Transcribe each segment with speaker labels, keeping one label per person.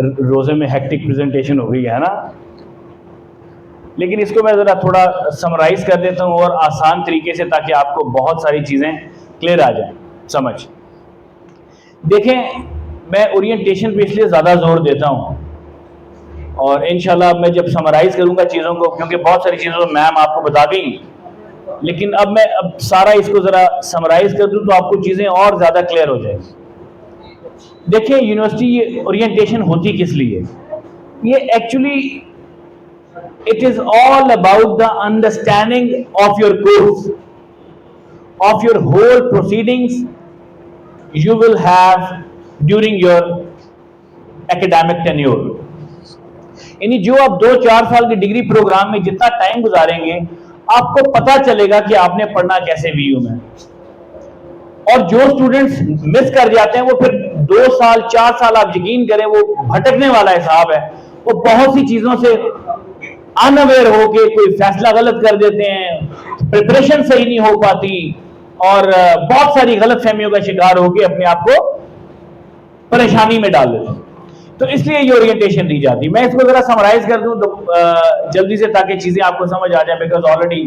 Speaker 1: रोजे में hectic presentation हो गई है ना, लेकिन इसको मैं ज़रा थोड़ा समराइज कर देता हूँ और आसान तरीके से, ताकि आपको बहुत सारी चीज़ें क्लियर आ जाएं समझ। देखें, मैं ओरिएंटेशन पे इसलिए ज़्यादा जोर देता हूँ, और इंशाल्लाह मैं जब समराइज करूँगा चीज़ों को, क्योंकि बहुत सारी चीज़ों को मैम आपको बता गई, लेकिन अब मैं सारा इसको ज़रा समराइज कर दूँ तो आपको चीज़ें और ज़्यादा क्लियर हो जाएगी। देखिए, यूनिवर्सिटी ओरिएंटेशन होती किस लिए? ये actually it is all about the understanding of your course, of your whole proceedings you will have during your academic tenure। यानी जो आप 2-4 साल की डिग्री प्रोग्राम में जितना टाइम गुजारेंगे, आपको पता चलेगा कि आपने पढ़ना कैसे वीयू में। और जो स्टूडेंट्स मिस कर जाते हैं, वो फिर 2 साल 4 साल, आप यकीन करें, वो भटकने वाला हिसाब है। वो बहुत सी चीजों से अनअवेयर होके कोई फैसला गलत कर देते हैं, प्रिपरेशन सही नहीं हो पाती, और बहुत सारी गलत फहमियों का शिकार होके अपने आप को परेशानी में डाल देते हैं। तो इसलिए ये ओरिएंटेशन दी जाती है। मैं इसको जरा समराइज कर दूं तो जल्दी से, ताकि चीजें आपको समझ आ जाए, because already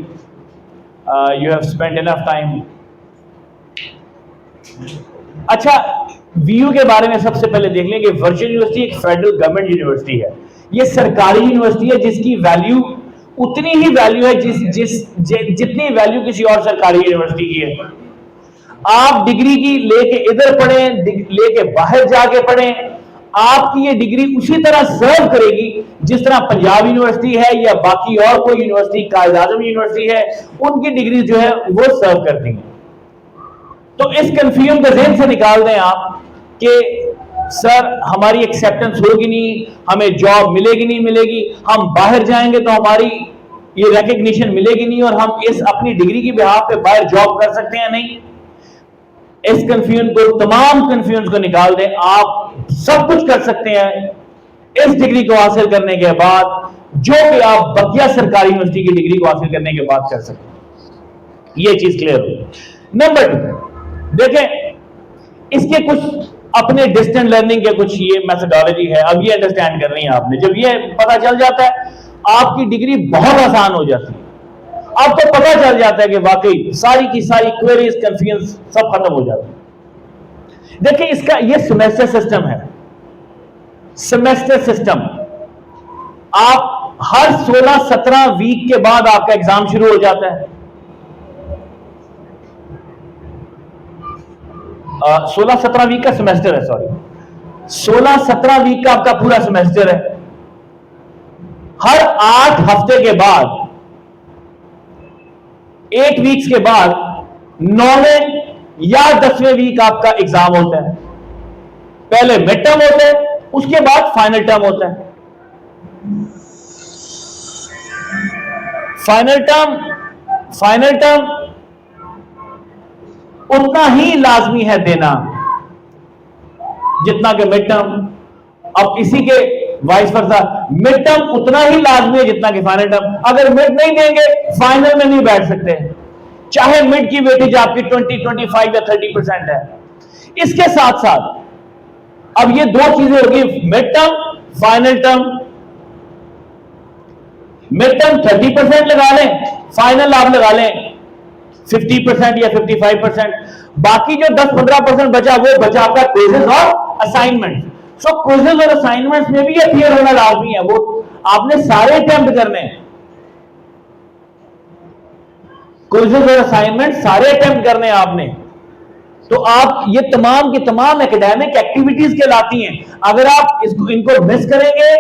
Speaker 1: you have spent enough time. अच्छा, वीयू के बारे में सबसे पहले देख लें कि वर्चुअल यूनिवर्सिटी एक फेडरल गवर्नमेंट यूनिवर्सिटी है। ये सरकारी यूनिवर्सिटी है जिसकी वैल्यू उतनी ही वैल्यू है जितनी वैल्यू किसी और सरकारी यूनिवर्सिटी की है। आप डिग्री की लेके इधर पढ़ें, लेके बाहर जाके पढ़ें, आपकी ये डिग्री उसी तरह सर्व करेगी जिस तरह पंजाब यूनिवर्सिटी है या बाकी और कोई यूनिवर्सिटी, कायद आज़म यूनिवर्सिटी है, उनकी डिग्री जो है वो सर्व करती है। तो इस कंफ्यूजन को ज़हन से निकाल दें आप कि सर हमारी एक्सेप्टेंस होगी नहीं, हमें जॉब मिलेगी नहीं मिलेगी, हम बाहर जाएंगे तो हमारी ये रिकग्निशन मिलेगी नहीं, और हम इस अपनी डिग्री की बिहाफ पे बाहर जॉब कर सकते हैं नहीं। इस कंफ्यूजन को, तमाम कंफ्यूजन को निकाल दें। आप सब कुछ कर सकते हैं इस डिग्री को हासिल करने के बाद, जो कि आप बकिया सरकारी यूनिवर्सिटी की डिग्री को हासिल करने के बाद कर सकते हैं। ये चीज क्लियर हो। नंबर 2, देखें, इसके कुछ अपने डिस्टेंस लर्निंग के कुछ ये मेथोडोलॉजी है। अब ये अंडरस्टैंड करनी है आपने। जब ये पता चल जाता है, आपकी डिग्री बहुत आसान हो जाती है। आपको पता चल जाता है कि वाकई सारी की सारी क्वेरीज, कंफ्यूजन सब खत्म हो जाती है। देखिए, इसका ये सेमेस्टर सिस्टम है। सेमेस्टर सिस्टम, आप हर 16-17 वीक के बाद आपका एग्जाम शुरू हो जाता है। 16-17 वीक का सेमेस्टर है, सॉरी, 16-17 वीक का आपका पूरा सेमेस्टर है। हर 8 हफ्ते के बाद, 8 वीक्स के बाद 9वें या 10वें वीक आपका एग्जाम होता है। पहले मिड टर्म होता है, उसके बाद फाइनल टर्म होता है। फाइनल टर्म उतना ही लाजमी है देना जितना कि मिड टर्म। अब इसी के वाइस वर्सा, मिड टर्म उतना ही लाजमी है जितना कि फाइनल टर्म। अगर मिड नहीं देंगे, फाइनल में नहीं बैठ सकते, चाहे मिड की वेटेज आपकी 20, 25 या 30% है। इसके साथ साथ अब ये 2 चीजें होगी, mid term, final term. Mid term 30% लगा लें, फाइनल आप लगा लें 50% या 55%। बाकी जो 10-15% बचा, वो बचा आपका क्विज़ेस और असाइनमेंट। सो क्विज़ेस और असाइनमेंट्स में भी अपीयर होना लाजमी है। वो आपने सारे अटेम्प्ट करने हैं, क्विज़ेस और असाइनमेंट सारे अटेम्प्ट करने हैं आपने। तो आप ये तमाम की तमाम एकेडमिक एक्टिविटीज कहलाती हैं। अगर आप इनको मिस करेंगे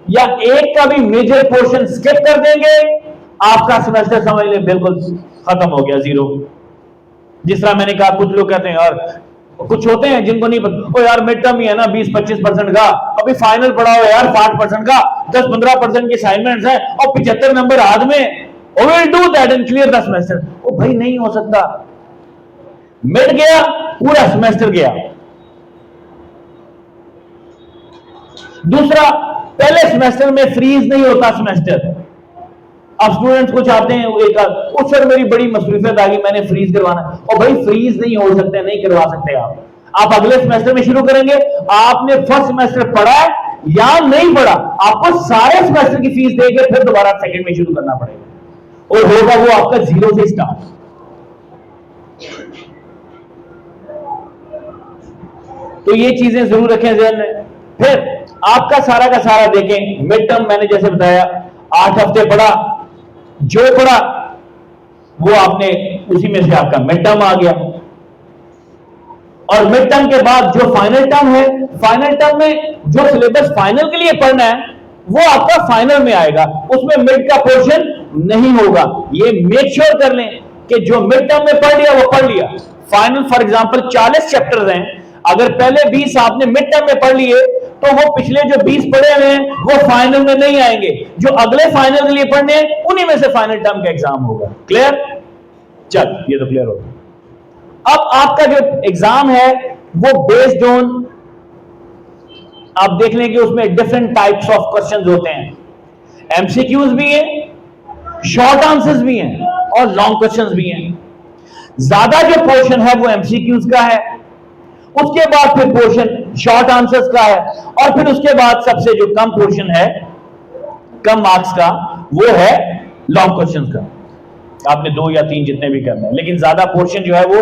Speaker 1: या एक का भी मेजर पोर्शन स्किप कर देंगे, आपका सेमेस्टर समझ लें बिल्कुल खत्म हो गया, जीरो। जिस तरह मैंने कहा, कुछ लोग कहते हैं यार, कुछ होते हैं जिनको नहीं पता, ओ यार मिड टर्म ही है ना 20-25% का, अभी फाइनल पड़ा हो यार 60% का, 10-15% की असाइनमेंट्स हैं और 75 नंबर हाथ में, oh will do that and clear the semester. ओ भाई, नहीं हो सकता। मिड गया, पूरा सेमेस्टर गया। दूसरा, पहले सेमेस्टर में फ्रीज नहीं होता सेमेस्टर। अब स्टूडेंट्स कुछ आते हैं, उस सर मेरी बड़ी मसरूफियत आ गई, मैंने फ्रीज करवाना। और भाई फ्रीज नहीं हो सकते, नहीं करवा सकते आप अगले सेमेस्टर में शुरू करेंगे। आपने फर्स्ट सेमेस्टर पढ़ा है, या नहीं पढ़ा, आपको सारे सेमेस्टर की फीस देके फिर दोबारा सेकंड में शुरू करना पड़ेगा और होगा वो आपका जीरो से स्टार्ट। तो ये चीजें जरूर रखें ध्यान में। फिर आपका सारा का सारा देखें, मिड टर्म मैंने जैसे बताया 8 हफ्ते पढ़ा, जो पढ़ा वो आपने उसी में से आपका मिड टर्म आ गया। और मिड टर्म के बाद जो फाइनल टर्म है, फाइनल टर्म में जो सिलेबस फाइनल के लिए पढ़ना है वो आपका फाइनल में आएगा, उसमें मिड का पोर्शन नहीं होगा। ये मेक श्योर कर लें कि जो मिड टर्म में पढ़ लिया वो पढ़ लिया। फाइनल फॉर एग्जांपल 40 चैप्टर्स हैं, अगर पहले 20 आपने मिड टर्म में पढ़ लिए तो वो पिछले जो 20 पढ़े हुए हैं वो फाइनल में नहीं आएंगे, जो अगले फाइनल के लिए पढ़ने हैं उन्हीं में से फाइनल टर्म का एग्जाम होगा। क्लियर? चल ये तो क्लियर हो गया। अब आपका जो एग्जाम है वो बेस्ड ऑन, आप देख लें कि उसमें डिफरेंट टाइप्स ऑफ क्वेश्चंस होते हैं, एमसीक्यूज भी हैं, शॉर्ट आंसर्स भी हैं और लॉन्ग क्वेश्चंस भी हैं। ज्यादा जो पोर्शन है वो एमसीक्यूज का है, उसके बाद फिर पोर्शन शॉर्ट आंसर्स का है और फिर उसके बाद सबसे जो कम पोर्शन है, कम मार्क्स का, वो है लॉन्ग क्वेश्चंस का। आपने 2 या 3 जितने भी करने हैं, लेकिन ज्यादा पोर्शन जो है वो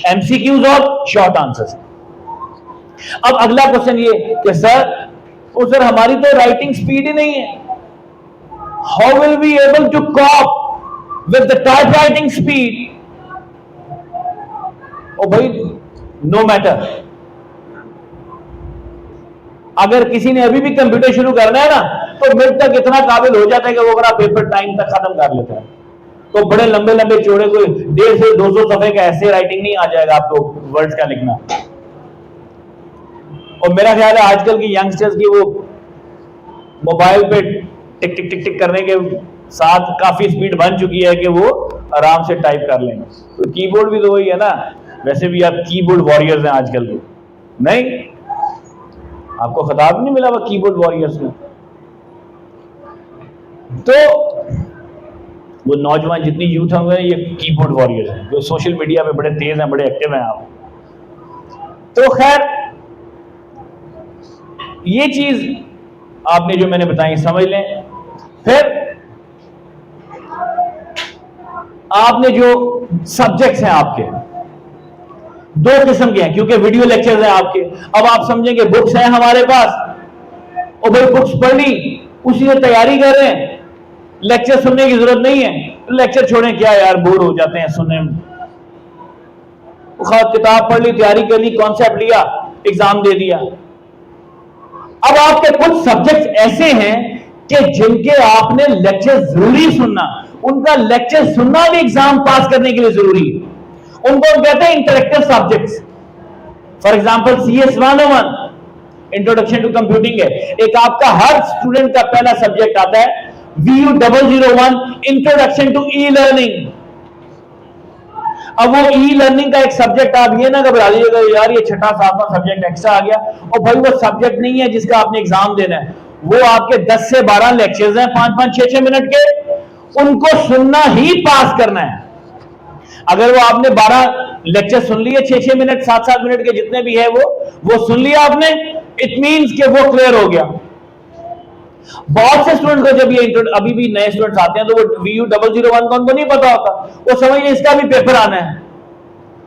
Speaker 1: एमसीक्यूज और शॉर्ट आंसर्स। अब अगला क्वेश्चन ये कि सर हमारी तो राइटिंग स्पीड ही नहीं है, how will we able to cope with the type writing speed? ओ भाई, नो मैटर, अगर किसी ने अभी भी कंप्यूटर शुरू करना है ना तो मिड तक इतना काबिल हो जाता है कि वो अगर पेपर टाइम तक खत्म कर लेता है। तो बड़े लंबे लंबे चौड़े कोई 150 से 200 सफे का ऐसे राइटिंग नहीं आ जाएगा आपको वर्ड्स का लिखना। और मेरा ख्याल है आजकल की यंगस्टर्स की वो मोबाइल पे टिक टिक टिक टिक करने के साथ काफी स्पीड बन चुकी है कि वो आराम से टाइप कर लेंगे। तो कीबोर्ड भी तो वही है ना, वैसे भी आप कीबोर्ड वॉरियर्स हैं आजकल के, नहीं? आपको खिताब नहीं मिला हुआ कीबोर्ड वॉरियर्स में? तो वो नौजवान जितनी यूथ हुए हैं ये कीबोर्ड वॉरियर्स हैं, जो सोशल मीडिया पे बड़े तेज हैं, बड़े एक्टिव हैं आप। तो खैर ये चीज आपने जो मैंने बताई समझ लें। फिर आपने जो सब्जेक्ट्स हैं आपके 2 किस्म के हैं, क्योंकि वीडियो लेक्चर्स हैं आपके। अब आप समझेंगे बुक्स हैं हमारे पास, और भाई बुक्स पढ़ ली, उसी से तैयारी कर रहे हैं, लेक्चर सुनने की जरूरत नहीं है, तो लेक्चर छोड़ें, क्या यार बोर हो जाते हैं सुनने में। किताब पढ़ ली, तैयारी कर ली, कॉन्सेप्ट लिया, एग्जाम दे दिया। अब आपके कुछ सब्जेक्ट्स ऐसे हैं कि जिनके आपने लेक्चर जरूरी सुनना, उनका लेक्चर सुनना भी एग्जाम पास करने के लिए जरूरी है। उनको हम कहते हैं interactive subjects. For example CS 101 introduction to computing है, एक आपका हर स्टूडेंट का पहला सब्जेक्ट आता है। VU 001 introduction to E learning. अब वो ई लर्निंग का एक सब्जेक्ट, आप ये ना घबरा लीजिएगा यार ये 6ठा 7वां सब्जेक्ट एक्स्ट्रा आ गया, और भाई वो सब्जेक्ट नहीं है जिसका आपने एग्जाम देना है, वो आपके 10 से 12 लेक्चर्स हैं 5-5 6-6 मिनट के, उनको सुनना ही पास करना है। अगर वो आपने 12 लेक्चर सुन लिए 6-6 मिनट 7-7 मिनट के जितने भी है वो सुन लिया आपने, इट मींस कि वो क्लियर हो गया। बहुत से स्टूडेंट को जब ये अभी भी नए स्टूडेंट्स आते हैं तो वो VU 001 को उनको नहीं पता होता, वो समझ लें इसका भी पेपर आना है,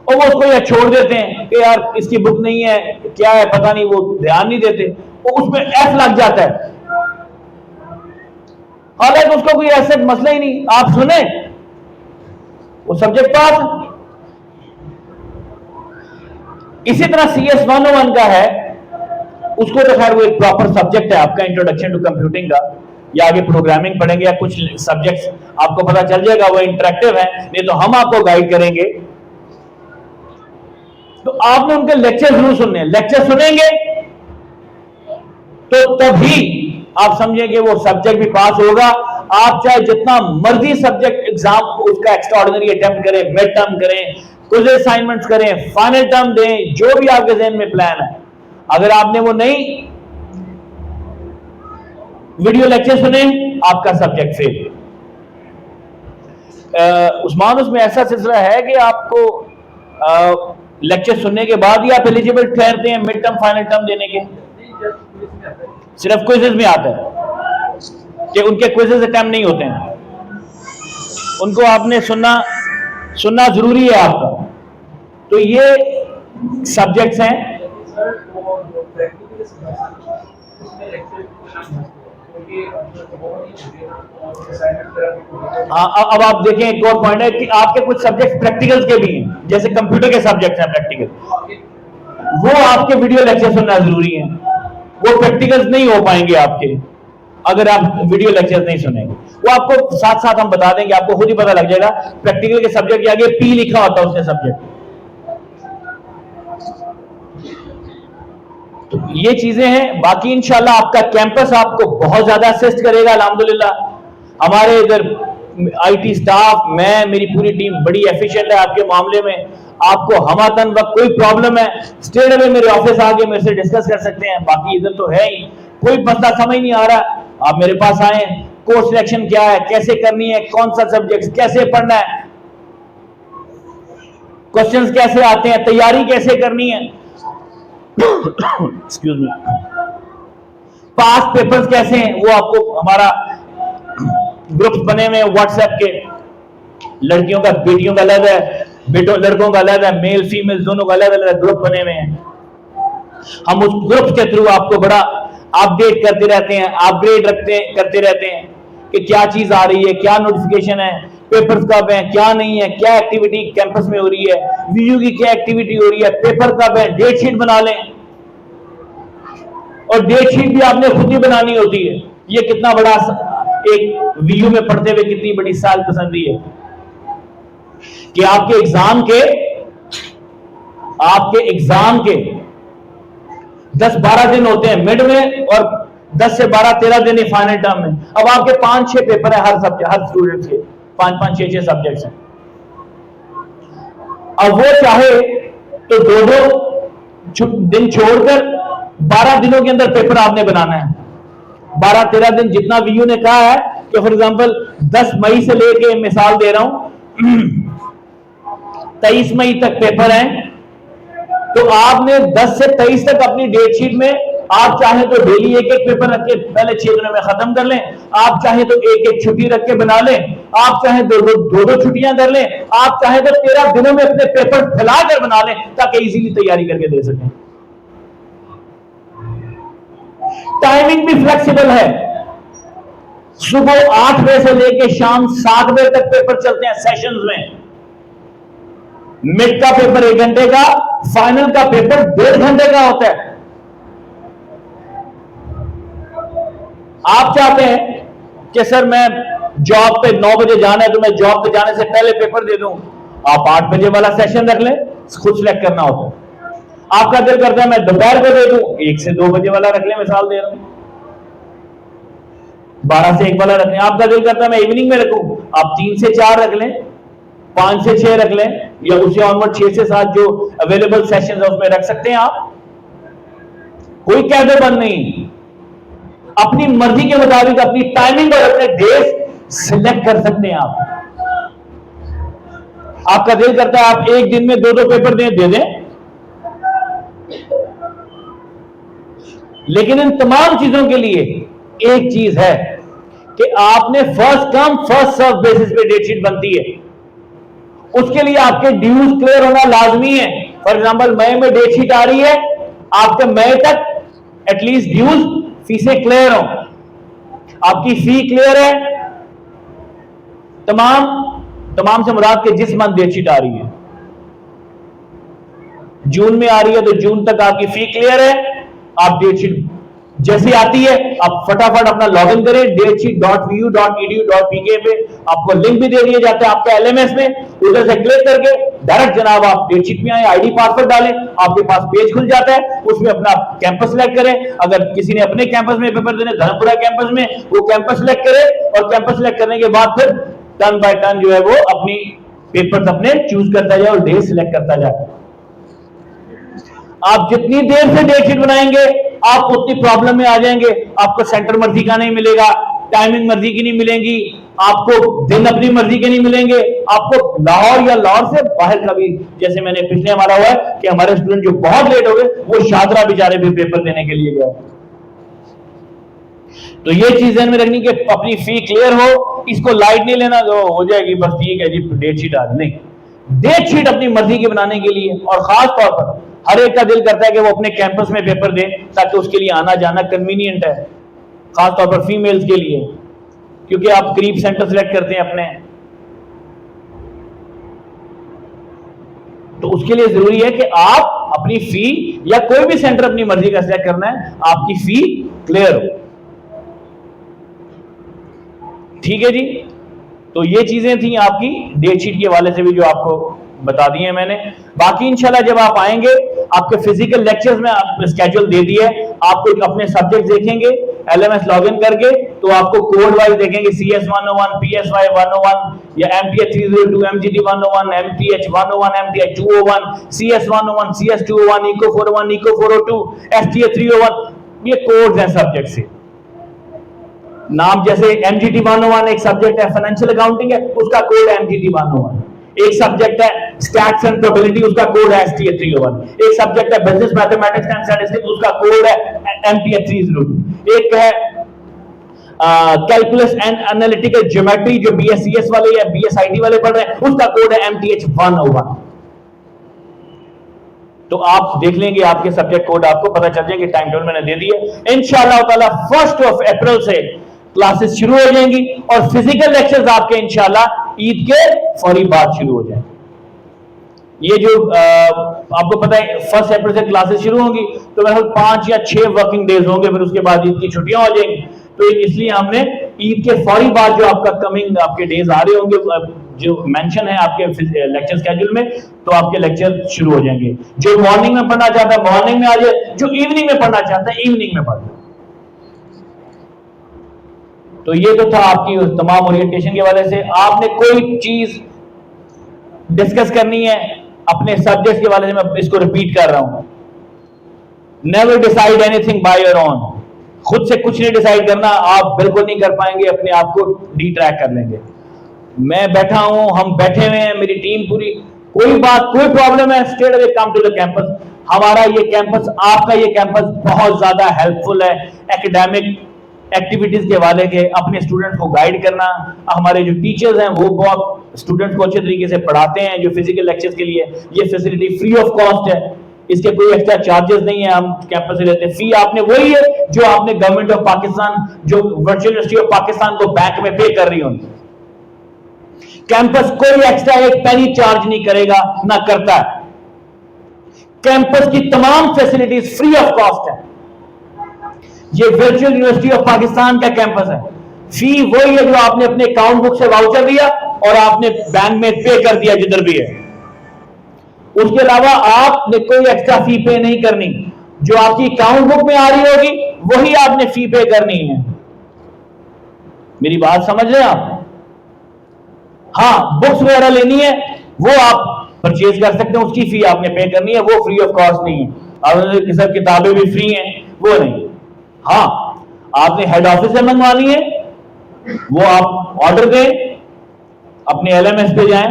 Speaker 1: और वो उसको यार छोड़ देते हैं कि यार इसकी बुक नहीं है, क्या है पता नहीं, वो ध्यान नहीं देते, वो उसमें F लग जाता है, हालांकि उसको कोई ऐसे मसला ही नहीं। आप सुने वो सब्जेक्ट पास। इसी तरह CS 101 का है, उसको तो खैर वो एक प्रॉपर सब्जेक्ट है आपका इंट्रोडक्शन टू कंप्यूटिंग का, या आगे प्रोग्रामिंग पढ़ेंगे या कुछ सब्जेक्ट्स आपको पता चल जाएगा, वो इंटरेक्टिव है, नहीं तो हम आपको गाइड करेंगे। तो आपने उनके लेक्चर जरूर सुनने हैं, लेक्चर सुनेंगे तो तभी आप समझेंगे वो सब्जेक्ट भी पास होगा। आप चाहे जितना मर्जी सब्जेक्ट एग्जाम उसका एक्स्ट्राऑर्डिनरी अटेम्प्ट करें, मिड टर्म करें, कुछ असाइनमेंट्स करें, फाइनल टर्म दें, जो भी आपके जहन में प्लान है, अगर आपने वो नहीं वीडियो लेक्चर सुने आपका सब्जेक्ट फेल। उस्मान उसमें ऐसा सिलसिला है कि आपको लेक्चर सुनने के बाद ही आप एलिजिबल ठहरते हैं मिड टर्म फाइनल टर्म देने के? सिर्फ क्विज़ेस में आता है कि उनके क्विज़ेस अटेम्प्ट नहीं होते हैं, उनको आपने सुनना जरूरी है आपका। तो ये सब्जेक्ट्स हैं। अब आप देखें, एक और पॉइंट है कि आपके कुछ सब्जेक्ट प्रैक्टिकल्स के भी हैं, जैसे कंप्यूटर के सब्जेक्ट्स हैं प्रैक्टिकल, वो आपके वीडियो लेक्चर सुनना जरूरी है। वो प्रैक्टिकल्स नहीं हो पाएंगे आपके अगर आप वीडियो लेक्चर नहीं सुनेंगे। वो आपको साथ साथ हम बता देंगे, आपको खुद ही पता लग जाएगा। प्रैक्टिकल के सब्जेक्ट के आगे पी लिखा होता है उसके सब्जेक्ट। तो ये चीजें हैं। बाकी इंशाल्लाह आपका कैंपस आपको बहुत ज्यादा असिस्ट करेगा अल्हम्दुलिल्लाह। हमारे इधर आईटी स्टाफ, मैं, मेरी पूरी टीम बड़ी एफिशिएंट है आपके मामले में। आपको हमातन वक्त कोई प्रॉब्लम है, स्ट्रेट अवे मेरे ऑफिस आके मेरे से डिस्कस कर सकते हैं। बाकी इधर तो है ही, कोई मसला समझ नहीं आ रहा, आप मेरे पास आए। कोर्स सिलेक्शन क्या है, कैसे करनी है, कौन सा सब्जेक्ट कैसे पढ़ना है, क्वेश्चंस कैसे आते हैं, तैयारी कैसे करनी है, एक्सक्यूज मी, पास पेपर्स कैसे हैं, वो आपको हमारा ग्रुप्स बने हुए व्हाट्सएप के। लड़कियों का, बेटियों का अलग है, लड़कों का अलग है, मेल फीमेल दोनों का अलग अलग ग्रुप बने हुए हैं। हम उस ग्रुप के थ्रू आपको बड़ा अपडेट करते रहते हैं, अपग्रेड करते रहते हैं कि क्या चीज आ रही है, क्या नोटिफिकेशन है, पेपर्स कब है, क्या नहीं है, क्या एक्टिविटी कैंपस में हो रही है, वीयू की क्या एक्टिविटी हो रही है, पेपर कब है, डेट शीट बना लें। और डेट शीट भी आपने खुद ही बनानी होती है। ये कितना बड़ा एक वीयू में पढ़ते हुए कितनी बड़ी साल पसंदी है कि आपके एग्जाम के 10-12 दिन होते हैं मिड में, और 10 से 12-13 दिन ही फाइनल टर्म में। अब आपके 5-6 पेपर है हर स्टूडेंट के, 5-5, 6-6 सब्जेक्ट्स हैं। अब वो चाहे तो 2-2 दिन छोड़कर 12 दिनों के अंदर पेपर आपने बनाना है। 12-13 दिन जितना वीयू ने कहा है कि फॉर एग्जांपल 10 मई से लेके, मिसाल दे रहा हूं 23 मई तक पेपर है, तो आपने 10 से 23 तक अपनी डेट शीट में, आप चाहे तो डेली एक पेपर रख के पहले 6 दिनों में खत्म कर लें, आप चाहे तो एक छुट्टी रख के बना लें, आप चाहे दो छुट्टियां कर लें, आप चाहे तो 13 दिनों में अपने पेपर फैलाकर बना लें ताकि इजीली तैयारी करके दे सकें। टाइमिंग भी फ्लेक्सिबल है। सुबह 8 बजे से लेकर शाम 7 बजे तक पेपर चलते हैं सेशंस में। मिड का पेपर 1 घंटे का, फाइनल का पेपर 1.5 घंटे का होता है। आप चाहते हैं कि सर मैं जॉब पे 9 बजे जाना है तो मैं जॉब पे जाने से पहले पेपर दे दूं, आप 8 बजे वाला सेशन रख लें, खुद सिलेक्ट करना होता है। आपका दिल करता है मैं दोपहर को दे दूं, 1 से 2 बजे वाला रख लें, मिसाल दे रहा हूं, 12 से 1 वाला रख लें। आपका दिल करता है मैं इवनिंग में रखूं, आप 3 से 4 रख लें, 5 से 6 रख लें, या उससे ऑनवर्ड 6 से 7 जो अवेलेबल सेशन है उसमें रख सकते हैं आप। कोई कहते बंद नहीं, अपनी मर्जी के मुताबिक अपनी टाइमिंग और अपने डेज सिलेक्ट कर सकते हैं आप। आपका दिल करता है आप एक दिन में 2-2 पेपर दे दें, लेकिन इन तमाम चीजों के लिए एक चीज है कि आपने first come first serve basis पे डेट शीट बनती है। उसके लिए आपके ड्यूज क्लियर होना लाजमी है। फॉर एग्जांपल मई में डेट शीट आ रही है, आपके मई तक एटलीस्ट ड्यूज फीसें क्लियर हो, आपकी फी क्लियर है, तमाम से मुराद के जिस मंथ डेट शीट आ रही है, जून में आ रही है तो जून तक आपकी फी क्लियर है। आप डेट शीट जैसी आती है आप फटाफट अपना लॉगिन करें datesheet.vu.edu.pk पे, आपको लिंक भी दे दिए जाते हैं आपके LMS में, उधर से क्लिक करके डायरेक्ट जनाब आप डेट शीट में आए, आईडी पासवर्ड डालें, आपके पास पेज खुल जाता है, उसमें अपना कैंपस सिलेक्ट करें। अगर किसी ने अपने कैंपस में पेपर देने, धर्मपुरा कैंपस में, वो कैंपस सिलेक्ट करे, और कैंपस सिलेक्ट करने के बाद फिर टर्न बाय टर्न जो है वो अपनी पेपर्स अपने चूज करता जाए और डे सिलेक्ट करता जाए। आप जितनी देर से डेट शीट बनाएंगे आप उतनी प्रॉब्लम में आ जाएंगे। आपको सेंटर मर्जी का नहीं मिलेगा, टाइमिंग मर्जी की नहीं मिलेंगी, आपको दिन अपनी मर्जी के नहीं मिलेंगे, आपको लाहौर या लाहौर से बाहर का भी, जैसे मैंने पिछले हमारा हुआ है कि हमारे स्टूडेंट जो बहुत लेट हो गए वो शादरा बेचारे भी पेपर देने के लिए गए, तो ये चीज ध्यान में रखनी कि अपनी फी क्लियर हो, इसको लाइट नहीं लेना, जो हो जाएगी बस ठीक है जी डेट शीट आ नहीं। डेट शीट अपनी मर्जी की बनाने के लिए, और खास तौर पर हर एक का दिल करता है कि वो अपने कैंपस में पेपर दे ताकि उसके लिए आना जाना कन्वीनियंट है, खास तौर पर फीमेल्स के लिए, क्योंकि आप करीब सेंटर सेलेक्ट करते हैं अपने, तो उसके लिए जरूरी है कि आप अपनी फी या कोई भी सेंटर अपनी मर्जी का सिलेक्ट करना है, आपकी फी क्लियर हो। ठीक है जी, तो ये चीजें थी आपकी डेट शीट के हवाले से भी जो आपको बता दी है मैंने। बाकी इंशाल्लाह जब आप आएंगे, आपके फिजिकल लेक्चर्स में आप स्केड्यूल दे दिए, आपको अपने सब्जेक्ट देखेंगे LMS लॉगिन करके, तो आपको कोड वाइज देखेंगे CS 101, PSY 101 या MTH 302, MGT 101, MTH 101, MTH 201, CS 101, CS 201, ECO 401, ECO 402, STH 301, ये कोड्स हैं सब्जेक्ट से। नाम जैसे MGT 101 एक सब्जेक्ट है, फाइनेंशियल अकाउंटिंग है, उसका कोड है MGT 101। एक सब्जेक्ट है स्टैट्स एंड प्रोबेबिलिटी, उसका कोड है STH 301। एक सब्जेक्ट है बिजनेस मैथमेटिक्स एंड स्टैटिस्टिक्स, उसका कोड है MTH 302। एक है कैलकुलस एंड एनालिटिकल ज्योमेट्री जो BSCS वाले या BSIT वाले पढ़ रहे हैं, उसका कोड है MTH 101। तो आप देख लेंगे, आपके सब्जेक्ट कोड आपको पता चल जाएंगे, टाइम टेबल मैंने दे दिए। इंशाअल्लाह ताला 1 अप्रैल से क्लासेस शुरू हो जाएंगी और फिजिकल लेक्चर्स आपके इंशाल्लाह ईद के फौरी बाद शुरू हो जाएंगे। ये जो आपको पता है 1 अप्रैल से क्लासेस शुरू होंगी, तो मेरे 5 या 6 वर्किंग डेज होंगे, फिर उसके बाद ईद की छुट्टियां हो जाएंगी। तो इसलिए हमने ईद के फौरी बाद जो आपका कमिंग आपके डेज आ रहे होंगे, जो मेंशन है आपके लेक्चर स्केड्यूल में, तो आपके लेक्चर शुरू हो जाएंगे। जो मॉर्निंग में पढ़ना चाहता है मॉर्निंग में आ जाए, जो इवनिंग में पढ़ना चाहता है इवनिंग में पढ़ जाए। तो ये तो था आपकी तमाम ओरिएंटेशन के वाले से। आपने कोई चीज डिस्कस करनी है अपने सब्जेक्ट के वाले से, मैं इसको रिपीट कर रहा हूं, never decide anything by your own. खुद से कुछ नहीं डिसाइड करना, आप बिल्कुल नहीं कर पाएंगे, अपने आप को डिट्रैक कर लेंगे। मैं बैठा हूं, हम बैठे हुए हैं, मेरी टीम पूरी, कोई बात कोई प्रॉब्लम है, straight away come to the campus. हमारा ये कैंपस, आपका ये कैंपस बहुत ज्यादा हेल्पफुल है एकेडमिक एक्टिविटीज के वाले के, अपने स्टूडेंट्स को गाइड करना। हमारे जो टीचर्स हैं वो बहुत स्टूडेंट्स को अच्छे तरीके से पढ़ाते हैं। जो फिजिकल लेक्चर्स के लिए ये फैसिलिटी फ्री ऑफ कॉस्ट है, इसके कोई एक्स्ट्रा चार्जेस नहीं है, हम कैंपस से लेते हैं। फी आपने वही है जो आपने गवर्नमेंट ऑफ पाकिस्तान, जो वर्चुअल यूनिवर्सिटी ऑफ पाकिस्तान को बैंक में पे कर रही होंगी। कैंपस कोई एक्स्ट्रा एक पेनी चार्ज नहीं करेगा, ना करता है। कैंपस की तमाम फैसिलिटीज फ्री ऑफ कॉस्ट है। ये वर्चुअल यूनिवर्सिटी ऑफ पाकिस्तान का कैंपस है। फी वही है जो आपने अपने अकाउंट बुक से वाउचर दिया और आपने बैंक में पे कर दिया जिधर भी है। उसके अलावा आपने कोई एक्स्ट्रा फी पे नहीं करनी। जो आपकी अकाउंट बुक में आ रही होगी वही आपने फी पे करनी है। मेरी बात समझ रहे हैं आप? हाँ, बुक्स वगैरह लेनी है वो आप परचेज कर सकते हैं, उसकी फी आपने पे करनी है, वो फ्री ऑफ कॉस्ट नहीं है। और सब किताबें भी फ्री हैं, वो नहीं। हाँ, आपने हेड ऑफिस से मंगवानी है, वो आप ऑर्डर दें, अपने LMS पे जाएं,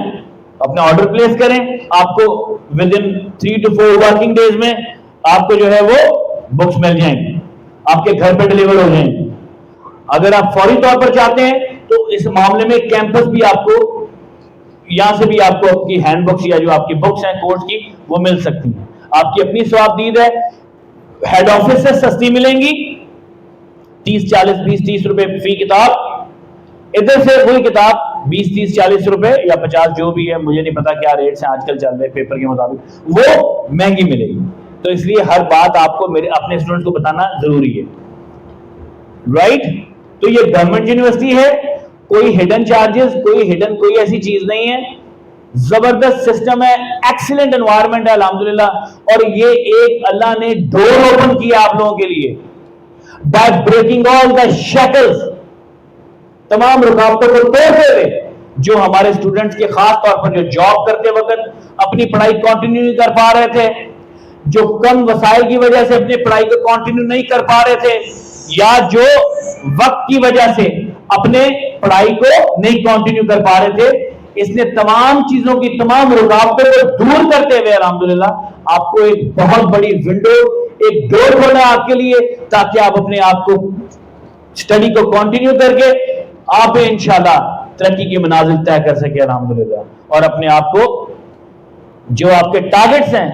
Speaker 1: अपने ऑर्डर प्लेस करें, आपको with in 3 to 4 working days में आपको जो है वो बुक्स मिल जाएंगी, आपके घर पे डिलीवर हो जाएंगे। अगर आप फौरी तौर पर चाहते हैं तो इस मामले में कैंपस भी आपको, यहां से भी आपको आपकी हैंड बुक्स या जो आपकी बुक्स हैं कोर्स की वो मिल सकती हैं। आपकी अपनी स्वाबदीद है, हेड ऑफिस से सस्ती मिलेंगी, 30-40 रुपए फी किताब। इधर से वही किताब 20-30-40 रुपए या 50 जो भी है, मुझे नहीं पता क्या रेट्स हैं आजकल चल रहे पेपर के मुताबिक, वो महंगी मिलेगी। तो इसलिए हर बात आपको मेरे अपने स्टूडेंट्स को बताना जरूरी है, राइट? तो ये गवर्नमेंट यूनिवर्सिटी है, कोई हिडन चार्जेस, कोई ऐसी चीज नहीं है। जबरदस्त सिस्टम है, एक्सीलेंट एनवायरनमेंट है अल्हम्दुलिल्लाह। और ये एक अल्लाह ने डोर ओपन किया आप लोगों के लिए by breaking all the shackles, तमाम रुकावटों को तोड़ते हुए। जो हमारे स्टूडेंट्स के खास तौर पर जो जॉब करते वक्त अपनी पढ़ाई कंटिन्यू नहीं कर पा रहे थे, जो कम वसाइल की वजह से अपनी पढ़ाई को कंटिन्यू नहीं कर पा रहे थे, या जो वक्त की वजह से अपने पढ़ाई को नहीं कंटिन्यू कर पा रहे थे, इसने तमाम चीजों की, तमाम रुकावटों को दूर करते हुए अल्हम्दुलिल्लाह आपको एक बहुत बड़ी विंडो, एक डोर खोला आपके लिए, ताकि आप अपने आप को स्टडी को कंटिन्यू करके आप इंशाल्लाह तरक्की की मनाजिल तय कर सके अल्हम्दुलिल्लाह, और अपने आप को जो आपके टारगेट्स हैं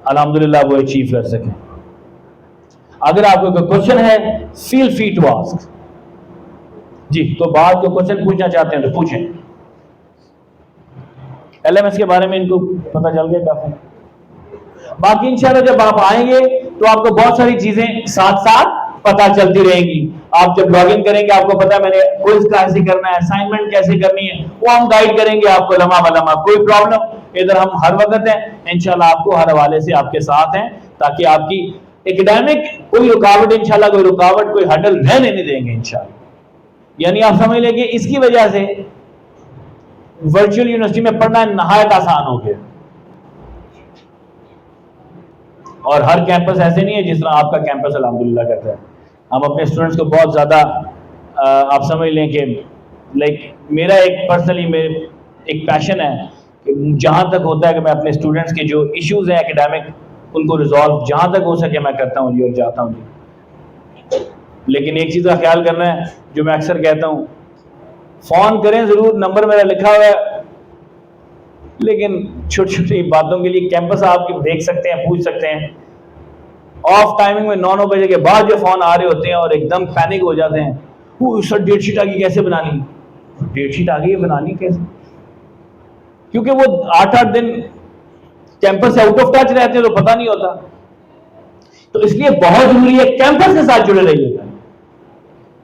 Speaker 1: अल्हम्दुलिल्लाह वो अचीव कर सकें। अगर आपको कोई क्वेश्चन है फील फ्री टू आस्क। जी, तो बात को क्वेश्चन पूछना चाहते हैं तो पूछें। एलएमएस के बारे में इनको पता चल गया काफी। बाकी इंशाल्लाह जब आप आएंगे तो आपको बहुत सारी चीजें साथ साथ पता चलती रहेंगी। आप जब लॉगिन करेंगे आपको पता है मैंने क्विज कैसे करना है, असाइनमेंट कैसे करनी है, वो हम गाइड करेंगे आपको लम्हा बलम्हा। कोई प्रॉब्लम इधर हम हर वक्त हैं इंशाल्लाह, आपको हर हवाले से आपके साथ हैं, ताकि आपकी एकेडमिक कोई रुकावट इंशाल्लाह कोई रुकावट कोई हडल रहने नहीं देंगे इंशाल्लाह। यानी आप समझ लेंगे इसकी वजह से वर्चुअल यूनिवर्सिटी में पढ़ना नहायत आसान हो गया। और हर कैंपस ऐसे नहीं है जिस तरह आपका कैंपस अल्हम्दुलिल्लाह करता है। हम अपने स्टूडेंट्स को बहुत ज़्यादा आप समझ लें कि लाइक मेरा एक पर्सनली मेरे एक पैशन है कि जहाँ तक होता है कि मैं अपने स्टूडेंट्स के जो इश्यूज़ हैं एकेडमिक उनको रिजॉल्व जहाँ तक हो सके मैं करता हूँ जी, और जाता हूँ जी। लेकिन एक चीज़ का ख्याल करना है जो मैं अक्सर कहता हूँ, फ़ोन करें ज़रूर, नंबर मेरा लिखा हुआ है, लेकिन छोटी छोटी बातों के लिए कैंपस आप देख सकते हैं, पूछ सकते हैं। ऑफ टाइमिंग में 9 बजे के बाद जो फ़ोन आ रहे होते हैं और एकदम पैनिक हो जाते हैं, वो सर डेट शीट आ गई कैसे बनानी, डेट शीट आ गई बनानी कैसे, क्योंकि वो 8-8 दिन कैंपस से आउट ऑफ टच रहते हैं तो पता नहीं होता। तो इसलिए बहुत जरूरी है कैंपस के साथ जुड़े रहिएगा,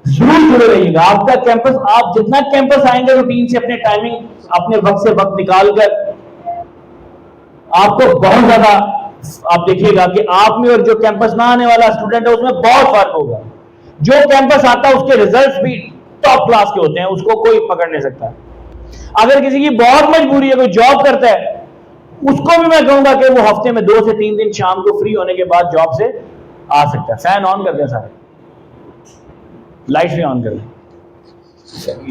Speaker 1: जरूर जुड़े रहिएगा। आपका कैंपस, आप जितना कैंपस आएंगे रूटीन से अपने टाइमिंग अपने वक्त से वक्त निकाल कर, आपको बहुत ज्यादा आप देखिएगा कि आप में और जो कैंपस ना आने वाला स्टूडेंट है उसमें बहुत फर्क होगा। जो कैंपस आता है उसके रिजल्ट्स भी टॉप क्लास के होते हैं, उसको कोई पकड़ नहीं सकता। अगर किसी की बहुत मजबूरी है, कोई जॉब करता है, उसको भी मैं कहूंगा कि वो हफ्ते में 2 से 3 दिन शाम को फ्री होने के बाद जॉब से आ सकता है। फैन ऑन कर दें सारे, लाइट्स भी ऑन कर लें,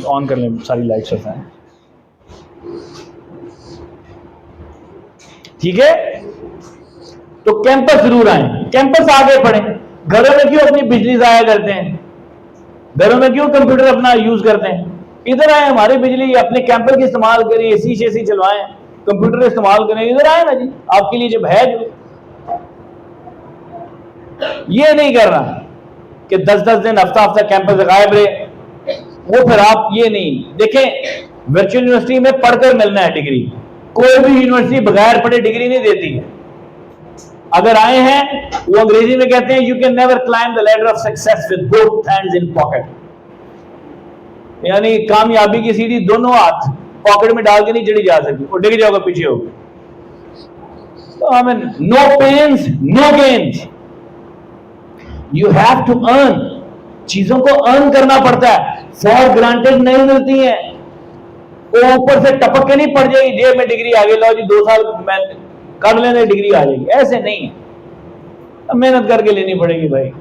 Speaker 1: ऑन कर लें सारी लाइट्स और फैन, ठीक है। तो कैंपस जरूर आए, कैंपस आगे पढ़ें। घरों में क्यों अपनी बिजली जाया करते हैं, घरों में क्यों कंप्यूटर अपना यूज करते हैं, इधर आए, हमारी बिजली अपने कैंपस की इस्तेमाल करें, एसी शेसी चलवाएं, कंप्यूटर इस्तेमाल करें, इधर आए ना जी, आपके लिए जब है जो। ये नहीं कर रहा कि 10-10 दिन हफ्ता कैंपस गायब रहे, वो फिर आप ये नहीं देखें। वर्चुअल यूनिवर्सिटी में पढ़कर मिलना है डिग्री, कोई भी यूनिवर्सिटी बगैर पढ़े डिग्री नहीं देती है। अगर आए हैं, वो अंग्रेजी में कहते हैं you can never climb the ladder of success with both hands in pocket, यानी कामयाबी की सीढ़ी दोनों हाथ पॉकेट में डाल के नहीं चढ़ी जा सकती, और डिग जाओगे पीछे होगे। तो हमें no pains no gains, you have to earn, चीजों को अर्न करना पड़ता है, फॉर ग्रांटेड नहीं मिलती है। वो ऊपर से टपक के नहीं पड़ जाएगी जेब में डिग्री आ गई, लो जी 2 साल मैं कर लेने डिग्री आ जाएगी, ऐसे नहीं है, मेहनत करके लेनी पड़ेगी भाई,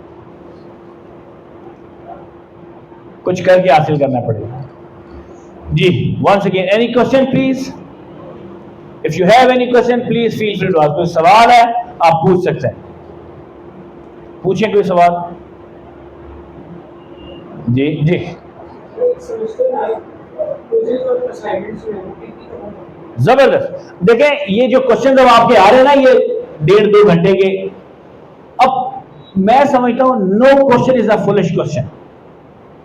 Speaker 1: कुछ करके हासिल करना पड़ेगा जी। Once again any question please, if you have any question please feel free to ask. कोई सवाल है आप पूछ सकते हैं, पूछें कोई सवाल। जी जी जबरदस्त। देखें ये जो क्वेश्चन जब आपके आ रहे हैं ना, ये 1.5-2 घंटे के, अब मैं समझता हूं no question is a foolish question.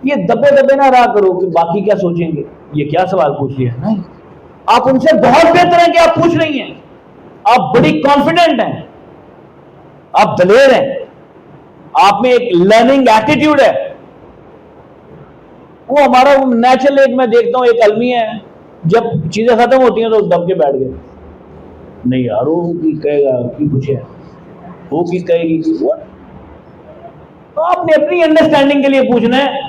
Speaker 1: ये दबे दबे ना रहा करो कि बाकी क्या सोचेंगे, ये क्या सवाल पूछ लिया, नहीं, आप उनसे बहुत बेहतर हैं कि आप पूछ रही हैं, आप बड़ी कॉन्फिडेंट हैं, आप दलेर हैं, आप में एक लर्निंग एटीट्यूड है। वो हमारा नेचुरल, एक मैं देखता हूं एक अलमी है, जब चीजें खत्म होती हैं तो दब के बैठ गए, नहीं यार वो की कहेगा की पूछे, वो की कहेगी, वो तो आपने अपनी अंडरस्टैंडिंग के लिए पूछना है,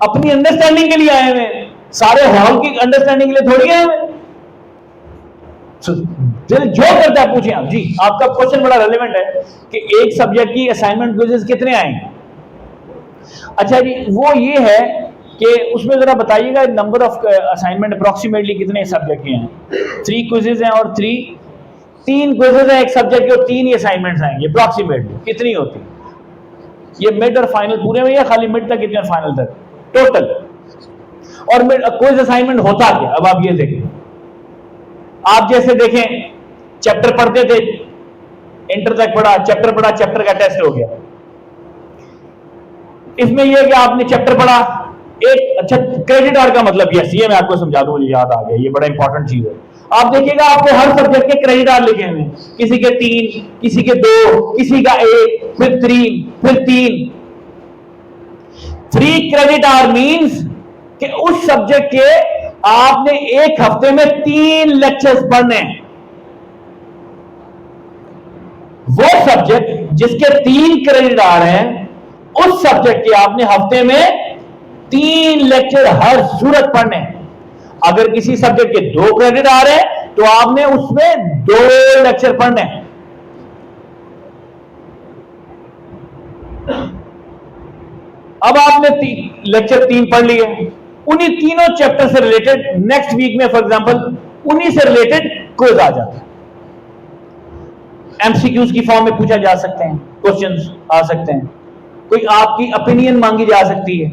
Speaker 1: अपनी अंडरस्टैंडिंग के लिए आए हुए, सारे हॉल की अंडरस्टैंडिंग के लिए थोड़ी आए हुए। दिल जो करता है पूछें आप जी। आपका क्वेश्चन बड़ा रेलेवेंट है कि एक सब्जेक्ट की असाइनमेंट क्विज़ेस कितने आएंगे। अच्छा जी, वो ये है कि उसमें जरा बताइएगा नंबर ऑफ असाइनमेंट अप्रोक्सीमेटली कितने सब्जेक्ट के हैं। 3 क्विज़ेस हैं और 3 क्विज़ेस हैं एक सब्जेक्ट के, और 3 ही असाइनमेंट्स आएंगे, अप्रोक्सीमेटली कितनी होती है? ये मिड और फाइनल पूरे में या खाली मिड तक कितने फाइनल तक टोटल? और कोई असाइनमेंट होता क्या? अब आप ये देखें, आप जैसे देखें चैप्टर पढ़ते थे, इंटर तक पढ़ा, चैप्टर का टेस्ट हो गया। इसमें यह कि आपने चैप्टर पढ़ा एक, अच्छा क्रेडिट आवर का मतलब यस, ये मैं आपको समझा दूं, मुझे याद आ गया, ये बड़ा इंपॉर्टेंट चीज है। आप देखिएगा आपको हर सब्जेक्ट के क्रेडिट आवर लिखे हुए, किसी के 3, किसी के 2, किसी का 1, फिर 3, फिर 3। 3 क्रेडिट आवर मींस कि उस सब्जेक्ट के आपने एक हफ्ते में 3 लेक्चर्स पढ़ने हैं। वो सब्जेक्ट जिसके 3 क्रेडिट आवर हैं, उस सब्जेक्ट के आपने हफ्ते में 3 लेक्चर हर सूरत पढ़ने हैं। अगर किसी सब्जेक्ट के 2 क्रेडिट आ रहे हैं तो आपने उसमें 2 लेक्चर पढ़ने हैं। अब आपने लेक्चर 3 पढ़ लिए, उन्हीं तीनों चैप्टर से रिलेटेड नेक्स्ट वीक में फॉर एग्जांपल उन्हीं से रिलेटेड क्विज आ जाता है। एमसीक्यूज की फॉर्म में पूछा जा सकते हैं, क्वेश्चंस आ सकते हैं, कोई आपकी ओपिनियन मांगी जा सकती है।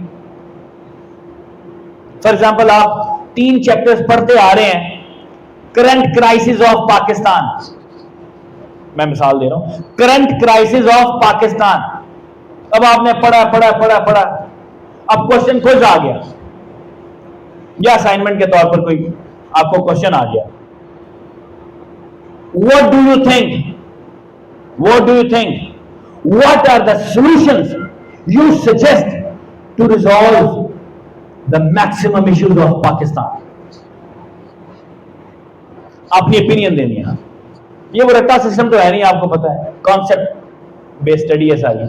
Speaker 1: फॉर एग्जांपल आप 3 चैप्टर्स पढ़ते आ रहे हैं, करंट क्राइसिस ऑफ पाकिस्तान, मैं मिसाल दे रहा हूं, करंट क्राइसिस ऑफ पाकिस्तान। अब आपने पढ़ा, अब क्वेश्चन क्विज आ गया या असाइनमेंट के तौर पर कोई आपको क्वेश्चन आ गया, what do you think what are the solutions you suggest to resolve the maximum issues of Pakistan? अपनी ओपिनियन देनी है। ये वो रट्टा सिस्टम तो है नहीं, आपको पता है, कॉन्सेप्ट बेस्ड स्टडी है सारी।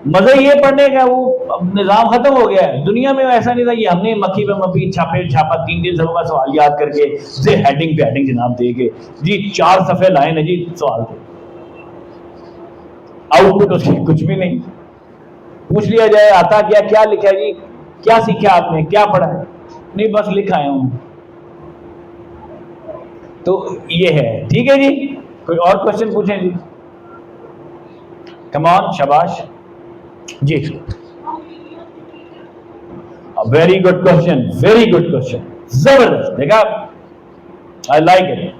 Speaker 1: मजा ये पढ़ने का, वो निजाम खत्म हो गया है दुनिया में। ऐसा नहीं था कि हमने मक्खी पे मक्खी छापा 3 सफों का सवाल याद करके से हेडिंग पे हेडिंग जनाब दे के जी 4 सफे लाए ना जी सवाल थे, आउटपुट उसकी कुछ भी नहीं। पूछ लिया जाए आता क्या लिखा है जी, क्या सीखा आपने, क्या पढ़ा है, नहीं बस लिखा आया हूं। तो ये है, ठीक है जी। कोई और क्वेश्चन पूछें जी, कम ऑन, शाबाश जी। वेरी गुड क्वेश्चन, जबरदस्त, देखा, आई लाइक इट।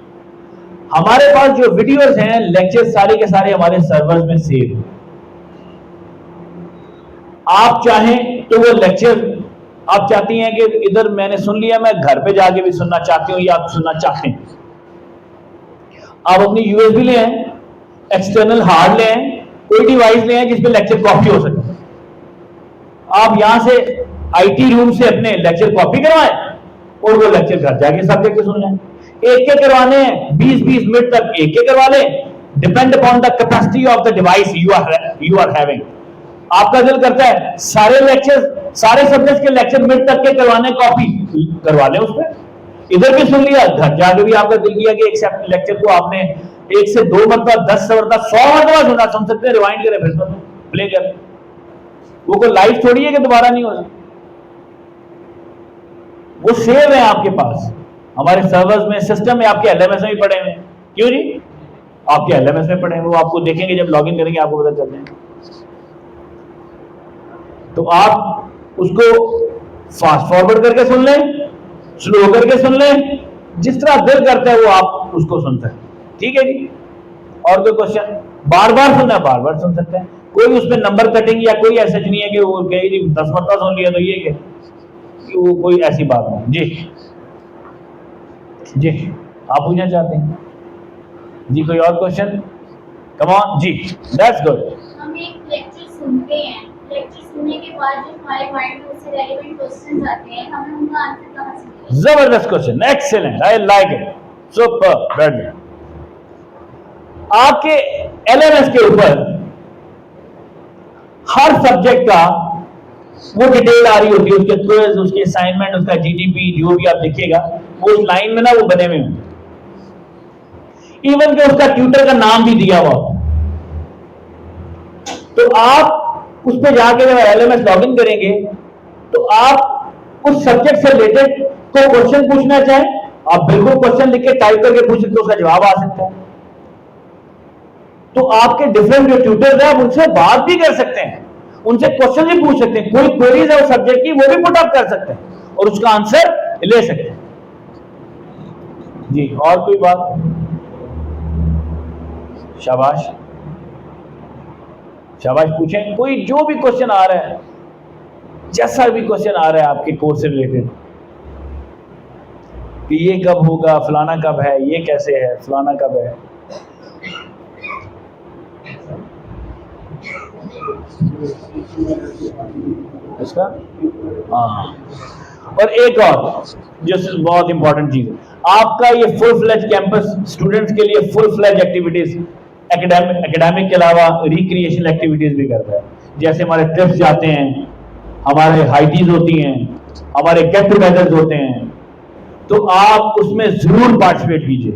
Speaker 1: हमारे पास जो वीडियोस हैं, लेक्चर सारे के सारे हमारे सर्वर्स में सेव हैं। आप चाहें तो वो लेक्चर आप चाहती हैं कि इधर मैंने सुन लिया, मैं घर पे जाके भी सुनना चाहती हूं या आप सुनना चाहते हैं, आप अपनी यूएसबी ले आए, एक्सटर्नल हार्ड ले आए, कोई डिवाइस ले आए जिसपे लेक्चर कॉपी हो सके। आप यहां से आईटी रूम से अपने लेक्चर कॉपी करवाएं और वो लेक्चर घर जाके सब्जेक्ट के सुन लें। एक करवाने हैं 20-20 मिनट तक, एक करवा लें, depend upon the capacity of the device you are having. आपका दिल करता है सारे लेक्चर, सारे सब्जेक्ट के लेक्चर मिनट तक के करवाने, कॉपी करवा लें उस पर, इधर भी सुन लिया, घर जाके भी आपका दिल किया कि एक लेक्चर को आपने 1 से 2 मरतबा, 10 मरतबा, 100 मरतबा सुना, सुन सकते हैं, रिवाइंड करें, फिर सुन प्ले करें। वो कोई लाइव थोड़ी है कि दोबारा नहीं होगा, वो सेव है आपके पास हमारे सर्वर्स में, सिस्टम में, आपके एलएमएस में भी पड़े हुए। क्यों जी? आपके एलएमएस में पड़े हैं, वो आपको देखेंगे जब लॉगिन करेंगे, आपको पता चल जाएगा। तो आप उसको फास्ट फॉरवर्ड करके सुन लें, स्लो करके सुन लें, जिस तरह दिल करता है वो आप उसको सुन सकते हैं, ठीक है जी। और कोई क्वेश्चन? बार बार सुनना है, बार बार सुन सकते हैं, कोई उसमें नंबर कटिंग या कोई ऐसा नहीं है कि वो कहे जी 10 मरतबा सुन लिया तो ये वो कोई ऐसी बात नहीं जी। जी आप पूछना चाहते हैं जी, कोई और क्वेश्चन? कम ऑन जी, दैट्स गुड।
Speaker 2: हम एक लेक्चर सुनते हैं, लेक्चर सुनने के बाद जो हमारे माइंड में उससे रेलेवेंट क्वेश्चंस आते हैं, हमें उनका आंसर कहां से मिलेगा?
Speaker 1: जबरदस्त question, excellent, I like it, super, very. आपके एलएमएस के ऊपर हर सब्जेक्ट का वो डिटेल आ रही होती है, उसके क्विज, उसके असाइनमेंट, उसका जीडीपी, जो भी आप देखिएगा वो उस लाइन में ना वो बने हुए होंगे, इवन के उसका ट्यूटर का नाम भी दिया हुआ। तो आप उस पर जाके जब एलएमएस लॉगिन करेंगे तो आप उस सब्जेक्ट से रिलेटेड कोई क्वेश्चन पूछना चाहें, आप बिल्कुल क्वेश्चन लिख के टाइप करके पूछ सकते, उसका जवाब आ सकता है। तो आपके डिफरेंट जो ट्यूटर्स हैं आप उनसे बात भी कर सकते हैं, उनसे क्वेश्चन भी पूछ सकते हैं, कोई क्वेरीज है उस सब्जेक्ट की वो भी पुट अप कर सकते हैं और उसका आंसर ले सकते हैं। जी और कोई बात? शाबाश शाबाश, पूछें कोई जो भी क्वेश्चन आ रहा है, जैसा भी क्वेश्चन आ रहा है आपके कोर्स से रिलेटेड, कि ये कब होगा, फलाना कब है, ये कैसे है, फलाना कब है। इसका हाँ, और एक और जो बहुत इंपॉर्टेंट चीज है, आपका ये फुल फ्लेज कैंपस स्टूडेंट्स के लिए फुल फ्लेज एक्टिविटीज, एकेडमिक के अलावा रिक्रिएशनल एक्टिविटीज भी करता है। जैसे हमारे ट्रिप्स जाते हैं, हमारे हाइटीज होती हैं, हमारे गेट टुगेदर्स होते हैं, तो आप उसमें जरूर पार्टिसिपेट कीजिए,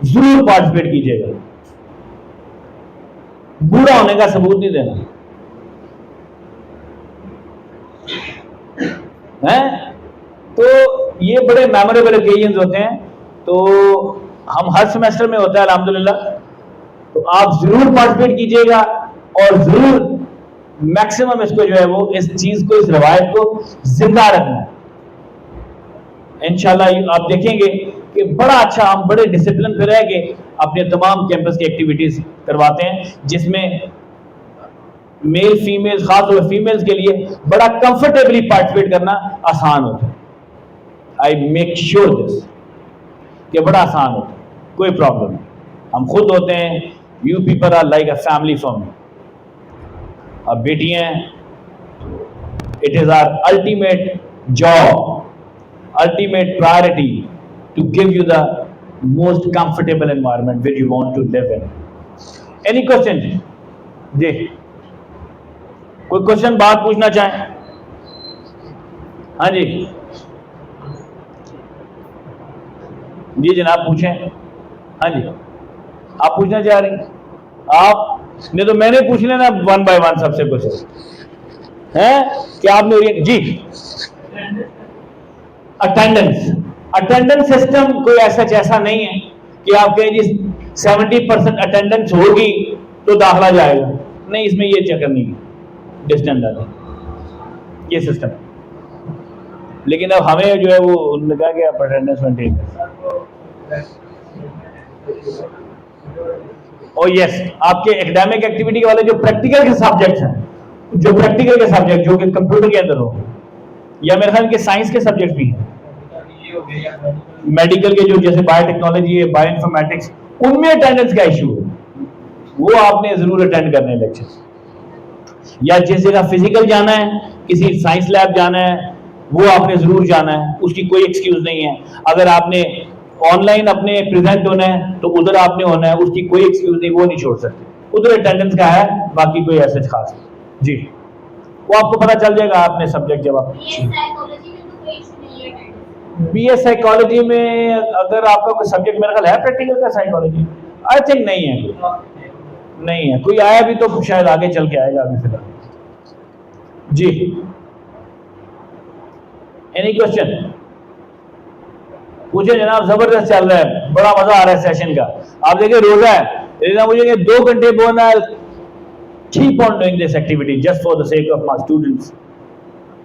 Speaker 1: जरूर पार्टिसिपेट कीजिएगा। बुरा होने का सबूत नहीं देना है। तो ये बड़े मेमोरेबल ओकेजन होते हैं, तो हम हर सेमेस्टर में होता है अल्हम्दुलिल्लाह। तो आप जरूर पार्टिसिपेट कीजिएगा और जरूर मैक्सिमम इसको जो है वो इस चीज को, इस रवायत को जिंदा रखना है। इंशाल्लाह आप देखेंगे कि बड़ा अच्छा हम बड़े डिसिप्लिन पे रह के अपने तमाम कैंपस की एक्टिविटीज करवाते हैं, जिसमें मेल फीमेल, खासतौर फीमेल्स के लिए बड़ा कंफर्टेबली पार्टिसिपेट करना आसान होता है। आई मेक श्योर दिस कि बड़ा आसान होता है, कोई प्रॉब्लम नहीं। हम खुद होते हैं, you people are like a family for me. अब बेटियां, it is our ultimate job, ultimate priority to give you the most comfortable environment where you want to live in. Any question? जी, कोई question बात पूछना चाहें? हाँ जी जी जनाब पूछें। हाँ जी, आप पूछना चाह रही? आप नहीं तो मैंने पूछ लेना वन बाय वन सबसे क्वेश्चन है कि आपने जी। अटेंडेंस सिस्टम कोई ऐसा नहीं है कि आप कहें जी 70% अटेंडेंस होगी तो दाखला जाएगा, नहीं, इसमें ये चक्कर नहीं है, डिस्टेंस डालें ये सिस्टम। लेकिन अब हमें जो है वो उन्होंने कहा कि आप अटेंडेंस मेंटेन करें। और यस, आपके एकेडमिक एक्टिविटी वाले जो प्रैक्टिकल के सब्जेक्ट्स हैं, जो कि कंप्यूटर के अंदर हो, या मेरे ख्याल के साइंस के सब्जेक्ट भी हैं, मेडिकल के जो जैसे बायोटेक्नोलॉजी है, बायो इन्फॉर्मेटिक्स, उनमें अटेंडेंस का इशू है, वो आपने जरूर अटेंड करने लेक्चर। या जिस जगह फिजिकल जाना है, किसी साइंस लैब जाना है, वो आपने जरूर जाना है, उसकी कोई एक्सक्यूज नहीं है। अगर आपने ऑनलाइन अपने प्रेजेंट होना है तो उधर आपने होना है, उसकी कोई एक्सक्यूज नहीं, वो नहीं छोड़ सकते, उधर अटेंडेंस का है, बाकी कोई ऐसा खास जी, वो आपको पता चल जाएगा आपने सब्जेक्ट जब आप बीएस साइकोलॉजी में अगर आपका कोई सब्जेक्ट मेरा ख्याल है प्रैक्टिकल का साइकोलॉजी, आई थिंक नहीं है, नहीं है, कोई आया भी तो शायद आगे चल के आएगा अभी फिलहाल जी। एनी क्वेश्चन पूछे जनाब, जबरदस्त चल रहा है, बड़ा मजा आ रहा है सेशन का। आप देखिए रोजा है, लेकिन मुझे 2 घंटे बोलना, keep on doing this activity just for the sake of my students।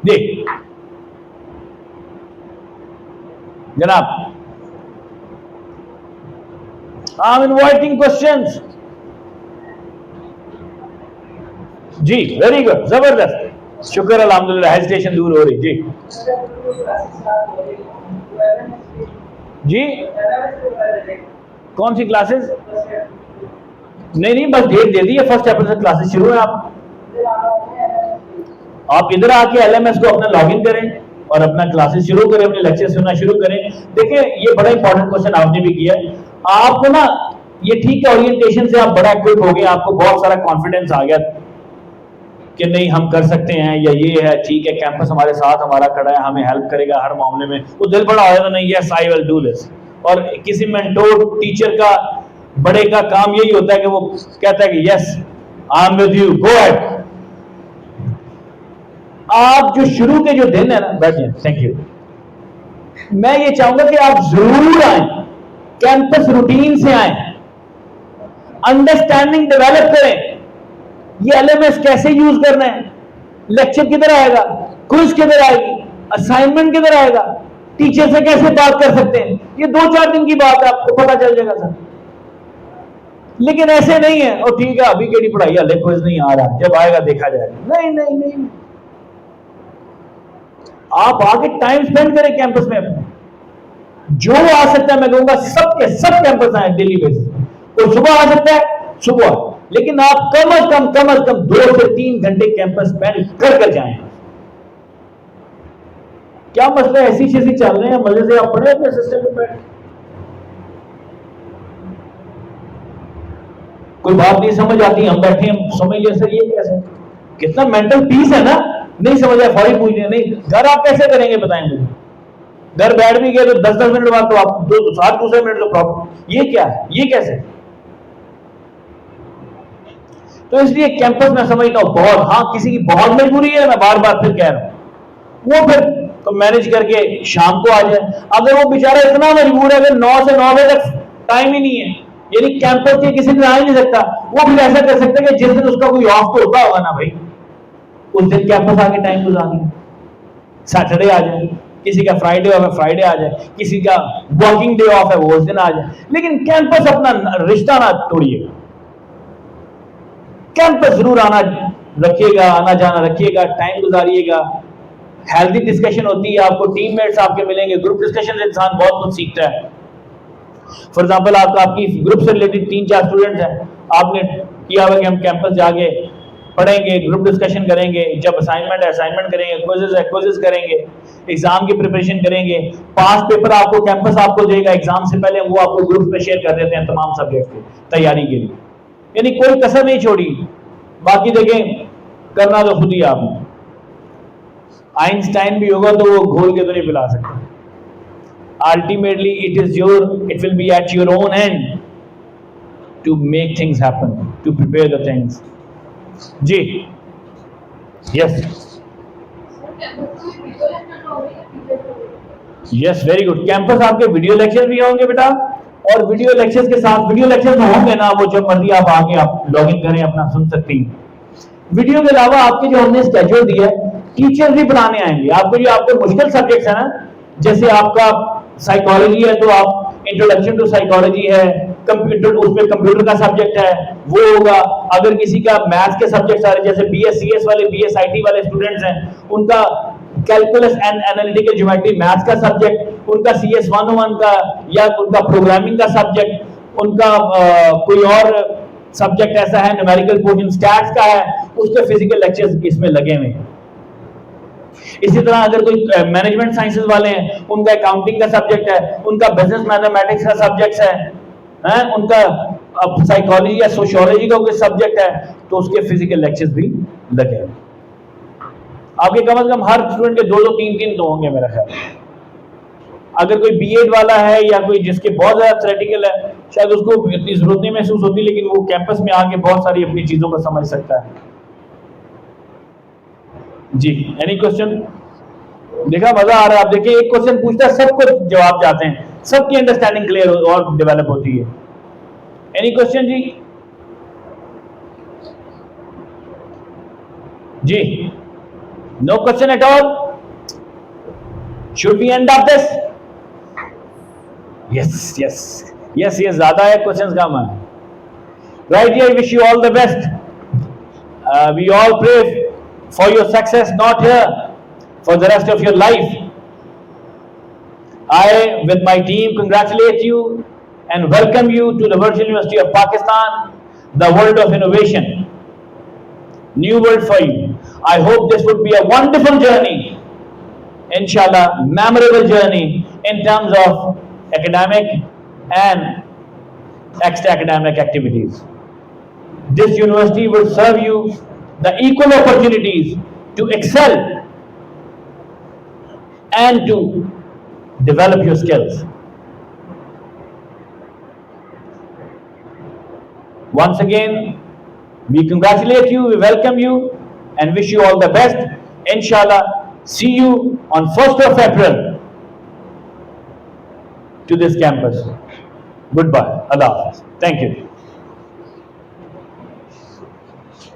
Speaker 1: देख जनाब, I'm inviting questions जी, वेरी गुड, जबरदस्त, शुक्र अल्हम्दुलिल्लाह, हेजिटेशन दूर हो रही जी। जी कौन सी क्लासेस? नहीं, बस डेट दे दी है, 1 अप्रैल से क्लासेस शुरू है। आप इधर आके एलएमएस को अपना लॉगिन करें और अपना क्लासेस शुरू करें, अपने लेक्चर सुनना शुरू करें। देखिए ये बड़ा इंपॉर्टेंट क्वेश्चन आपने भी किया है। आपको ना ये ठीक है, ओरिएंटेशन से आप बड़ा इक्विप हो गए, आपको बहुत सारा कॉन्फिडेंस आ गया कि नहीं हम कर सकते हैं, या ये है ठीक है, कैंपस हमारे साथ हमारा खड़ा है, हमें हेल्प करेगा हर मामले में, वो दिल बड़ा होगा नहीं, yes I will do this. और किसी मेंटोर टीचर का, बड़े का काम यही होता है कि वो कहता है कि yes I am with you, go ahead. आप जो शुरू के जो दिन है ना, बैठिए, थैंक यू, मैं ये चाहूंगा कि आप जरूर आए, कैंपस रूटीन से आए। अंडरस्टैंडिंग डेवलप करें, ये LMS कैसे यूज करना है, लेक्चर किधर आएगा, क्विज किधर आएगी, असाइनमेंट किधर आएगा, टीचर से कैसे बात कर सकते हैं, ये 2-4 दिन की बात है, आपको पता चल जाएगा सर। लेकिन ऐसे नहीं है, और ठीक है अभी केडी पढ़ाई है, क्विज नहीं आ रहा, जब आएगा देखा जाएगा। नहीं नहीं नहीं, आप आके टाइम स्पेंड करें कैंपस में अपने। जो आ सकता है मैं कहूंगा सबके सब कैंपस आए डेली बेसिस पे। कोई सुबह आ सकता है सुबह, लेकिन आप कम से कम 2 से 3 घंटे कैंपस स्पेंड कर जाएं। क्या मसला ऐसी चीजें चल रहे हैं, मजे से आप पढ़े अपने सिस्टम में बैठ, कोई बात नहीं समझ आती, हम बैठे हम समझ लिया सर ये कैसे, कितना मेंटल पीस है ना, नहीं समझ आया फौरी पूछ लिया। नहीं, घर आप कैसे करेंगे बताएं मुझे, घर बैठ भी गए तो 10-10 मिनट बाद तो आप दूसरे मिनट तो प्रॉब्लम, ये क्या है, ये कैसे। तो इसलिए कैंपस में समझता हूं बहुत, हाँ किसी की बहुत मजबूरी है, मैं बार बार फिर कह रहा हूं, वो फिर तो मैनेज करके शाम को आ जाए। अगर वो बेचारा इतना मजबूर है, अगर 9 से 9 बजे तक टाइम ही नहीं है, यानी कैंपस के किसी दिन आ ही नहीं सकता, वो फिर ऐसा कर सकता है कि जिस दिन उसका कोई ऑफ तो होता होगा ना भाई, उस दिन कैंपस आके टाइम गुजार लें, सैटरडे आ जाए, किसी का फ्राइडे ऑफ है फ्राइडे आ जाए, किसी का वर्किंग डे ऑफ है वो उस दिन आ जाए, लेकिन कैंपस अपना रिश्ता ना तोड़िएगा, कैंपस जरूर आना रखिएगा, आना जाना रखिएगा, टाइम गुजारिएगा। हेल्दी डिस्कशन होती है, आपको टीममेट्स आपके मिलेंगे, ग्रुप डिस्कशन से इंसान बहुत कुछ सीखता है। फॉर एग्जांपल आपकी ग्रुप से रिलेटेड 3-4 स्टूडेंट्स हैं, आपने किया हुआ कि हम कैंपस जाके पढ़ेंगे, ग्रुप डिस्कशन करेंगे, जब असाइनमेंट है असाइनमेंट करेंगे, क्विज़ेस है क्विज़ेस करेंगे, एग्जाम की प्रिपरेशन करेंगे, पास पेपर आपको कैंपस आपको देगा एग्जाम से पहले, वो आपको ग्रुप में शेयर कर देते हैं तमाम सब्जेक्ट की तैयारी के लिए, यानी कोई कसर नहीं छोड़ी। बाकी देखें करना तो खुद ही आपने, आइंस्टाइन भी होगा तो वो घोल के तो नहीं पिला सकता। Ultimately it will be at your own end to make things happen, to prepare the things. जी yes yes, very good. Campus आपके वीडियो लेक्चर भी होंगे बेटा, और वीडियो लेक्चर्स के साथ, वीडियो लेक्चर में होंगे ना, वो जब मर्जी आप आके आप लॉग इन करें अपना सुन सकती हैं। वीडियो के अलावा आपके जो हमने स्केड्यूल दिया है, टीचर भी बनाने आएंगे आपको, जो आपके मुश्किल सब्जेक्ट्स है ना, जैसे आपका साइकोलॉजी है तो आप इंट्रोडक्शन टू साइकोलॉजी है, कंप्यूटर उसमें कंप्यूटर का सब्जेक्ट है वो होगा। अगर किसी का मैथ्स के सब्जेक्ट आ रहे, जैसे BScs वाले BSIT वाले स्टूडेंट्स हैं, उनका calculus and analytical geometry maths का सब्जेक्ट, उनका CS 101 का या उनका प्रोग्रामिंग का सब्जेक्ट, उनका कोई और सब्जेक्ट ऐसा है न्यूमेरिकल पोर्शन स्टैट्स का है, उसके फिजिकल लेक्चर्स इसमें लगे हुए हैं। इसी तरह अगर कोई मैनेजमेंट साइंसेस वाले हैं, उनका अकाउंटिंग का सब्जेक्ट है, उनका बिजनेस मैथमेटिक्स का सब्जेक्ट है, उनका साइकोलॉजी या सोशियोलॉजी का कोई सब्जेक्ट है, तो उसके फिजिकल लेक्चर्स भी लगे हैं। आपके कम से कम हर स्टूडेंट के 2-2 3-3 तो होंगे मेरा ख्याल। अगर कोई B.Ed वाला है या कोई जिसके बहुत ज्यादा थ्योरेटिकल है, शायद उसको इतनी जरूरत नहीं महसूस होती, लेकिन वो कैंपस में आके बहुत सारी अपनी चीजों को समझ सकता है। जी, एनी क्वेश्चन? देखा मजा आ रहा है। आप देखिए एक क्वेश्चन पूछता है, सबको जवाब जाते हैं, सबकी अंडरस्टैंडिंग क्लियर और डेवलप होती है। एनी क्वेश्चन जी? जी, no question at all? Should we end up this? Yes yes yes yes, ज्यादा है क्वेश्चंस कम है। Right here, wish you all the best. We all pray for your success, not here, for the rest of your life. I, with my team, congratulate you and welcome you to the Virtual University of Pakistan, the world of innovation. New world for you. I hope this would be a wonderful journey, inshallah, memorable journey in terms of academic and extra-academic activities. This university will serve you the equal opportunities to excel and to develop your skills. Once again, we congratulate you, we welcome you and wish you all the best. Inshallah, see you on 1st of April to this campus. Goodbye. Allah Hafiz. Thank you.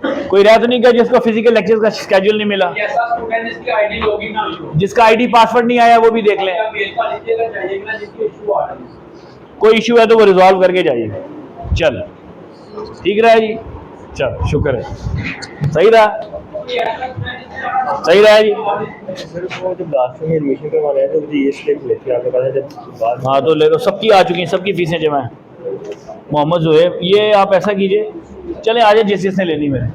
Speaker 1: कोई रह तो नहीं गया जिसको physical lectures का schedule नहीं मिला?
Speaker 3: ऐसा स्टूडेंट जिसकी आईडी लॉगिन ना हुई हो,
Speaker 1: जिसका आईडी पासवर्ड नहीं आया वो भी देख लें।
Speaker 3: या मेल पर लीजिएगा, जाइएगा जिसकी इशू आ रही है।
Speaker 1: कोई इशू है तो वो रिजॉल्व करके जाइए। चल ठीक रहा जी, चल शुक्र है, सही रहा, सही रहा जी।
Speaker 4: सर वो जब लास्ट में एडमिशन करवाना है तो मुझे ये स्लिप लेके आपके पास है, जब बाद
Speaker 1: हाँ तो ले लो, सबकी आ चुकी हैं, सबकी फीसें जमा हैं। मोहम्मद जोहेब, ये आप ऐसा कीजिए, चले आ जाए जिस जिसने लेनी मेरे।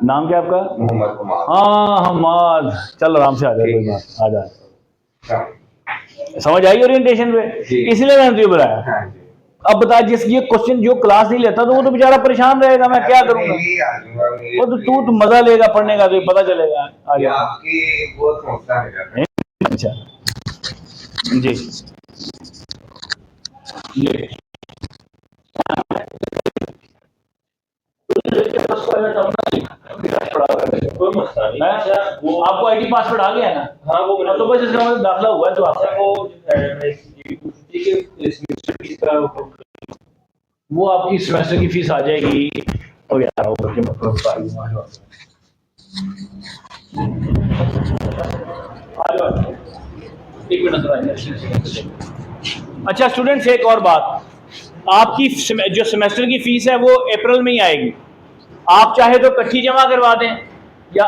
Speaker 1: नाम क्या आपका?
Speaker 5: मोहम्मद कुमार।
Speaker 1: हाँ हमाद, चल आराम से आ जाए, कोई बात, आ जा। समझ आई ओरिएंटेशन पे, इसलिए मैंने तुझे बुलाया।
Speaker 5: हाँ जी।
Speaker 1: अब बता, जिस ये क्वेश्चन जो क्लास नहीं लेता तो वो तो बेचारा परेशान रहेगा, मैं क्या करूंगा? वो तो तू मजा लेगा पढ़ने का, तो पता चलेगा। आ गया
Speaker 5: आपकी बहुत समस्या है।
Speaker 1: अच्छा जी, ले
Speaker 4: कोई मसला नहीं। अच्छा
Speaker 1: वो आपको आईडी पासवर्ड आ गया है ना?
Speaker 4: हाँ वो
Speaker 1: हाँ, तो बस इसका मतलब दाखिला हुआ है तो आपका वो आपकी सेमेस्टर की फीस आ जाएगी। और यार वो बच्चे मतलब एक मिनट। अच्छा स्टूडेंट्स, एक और बात, आपकी जो सेमेस्टर की फीस है वो अप्रैल में ही आएगी। आप चाहे तो इकट्ठी जमा करवा दें, या